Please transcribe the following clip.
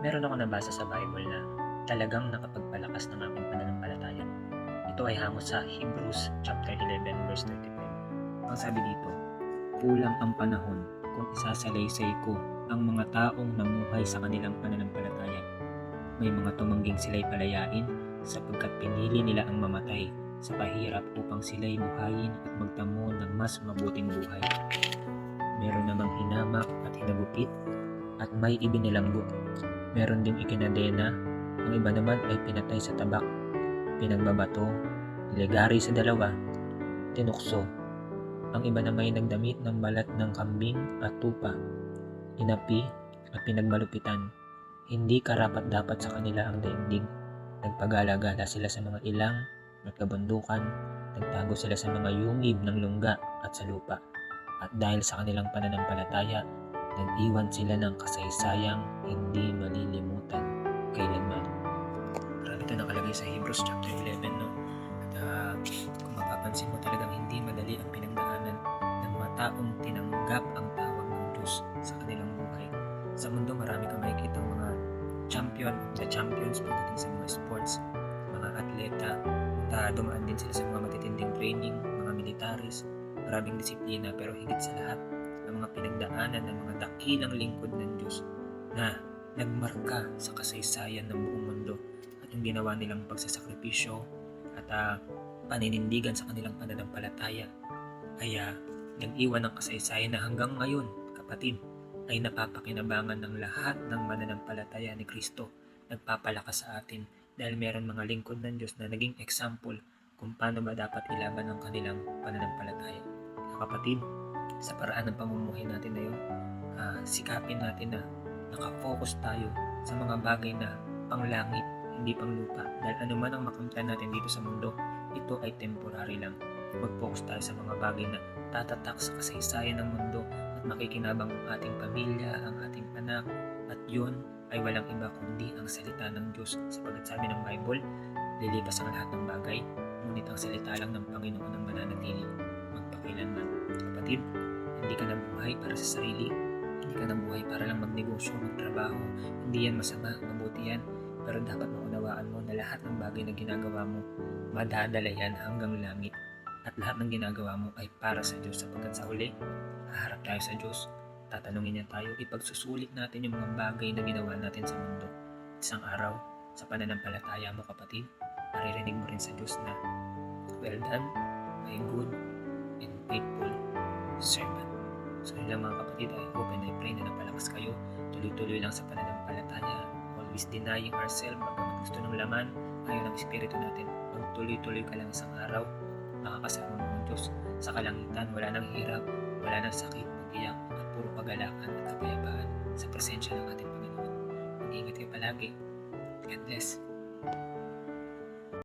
Meron ako nabasa sa Bible na talagang nakapagpalakas ng aking pananampalataya. Ito ay hango sa Hebrews chapter 11 verse 35. Ang sabi dito, kulang ang panahon kung isasalaysay ko ang mga taong namuhay sa kanilang pananampalataya. May mga tumangging sila'y palayain sapagkat pinili nila ang mamatay sa pahirap upang sila'y buhayin at magtamo ng mas mabuting buhay. Meron namang hinamak at hinagupit at may ibinilanggo. Meron ding ikinadena, ang iba naman ay pinatay sa tabak, pinagbabato, niligari sa dalawa, tinukso. Ang iba naman ay nagdamit ng balat ng kambing at tupa, inapi at pinagmalupitan. Hindi karapat-dapat sa kanila ang daigdig. Nagpagala-gala sila sa mga ilang at kabundukan, nagtago sila sa mga yungib ng lungga at sa lupa. At dahil sa kanilang pananampalataya, nag-iwan sila ng kasaysayang hindi malilimutan kailanman. Marami ito nakalagay sa Hebrews chapter 11, no? At kung mapapansin mo, talagang hindi madali ang pinagdaanan ng mga taong tinanggap ang tawag ng Diyos sa kanilang buhay. Sa mundo, marami kang makikita mga champions pagdating sa mga sports, mga atleta, at dumaan din sila sa mga matitinding training, mga militaris, maraming disiplina, pero higit sa lahat, ang mga pinagdaanan ng mga dakilang lingkod ng Diyos na nagmarka sa kasaysayan ng buong mundo at yung ginawa nilang pagsasakripisyo at paninindigan sa kanilang pananampalataya ay nag-iwan ng kasaysayan na hanggang ngayon, kapatid, ay napapakinabangan ng lahat ng mananampalataya ni Kristo. Nagpapalakas sa atin dahil meron mga lingkod ng Diyos na naging example kung paano ba dapat ilaban ang kanilang pananampalataya. Kapatid, sa paraan ng pamumuhay natin na yun, sikapin natin na nakafocus tayo sa mga bagay na panglangit, hindi panglupa. Dahil anuman ang makamtan natin dito sa mundo, ito ay temporary lang. Mag-focus tayo sa mga bagay na tatatak sa kasaysayan ng mundo at makikinabang ang ating pamilya, ang ating anak, at yun ay walang iba kundi ang salita ng Diyos. Sapagkat sabi ng Bible, lilipas ang lahat ng bagay, ngunit ang salita lang ng Panginoon ang mananatili magpakailanman. Kapatid, hindi ka nabuhay para sa sarili, hindi ka nabuhay para lang magnegosyo, magtrabaho. Hindi yan masama, mabuti yan, pero dapat maunawaan mo na lahat ng bagay na ginagawa mo, madadala yan hanggang langit. At lahat ng ginagawa mo ay para sa Diyos, sapagkat sa huli, haharap tayo sa Diyos. Tatanungin niya tayo, ipagsusulit natin yung mga bagay na ginawa natin sa mundo. Isang araw, sa pananampalataya mo kapatid, maririnig mo rin sa Diyos na, well done, my good and faithful servant. So yun lang mga kapatid, I hope and I pray na napalakas kayo. Tuloy-tuloy lang sa pananampalataya, always denying ourselves, bagamat gusto ng laman, ayaw ng Espiritu natin. Magtuloy-tuloy ka lang isang araw, makakasama mo ang Diyos sa kalangitan. Wala nang hirap, wala nang sakit, pag-iyak, at puro pagalakan at kapayapaan sa presensya ng ating Panginoon. Mag-ingat kayo palagi. God bless.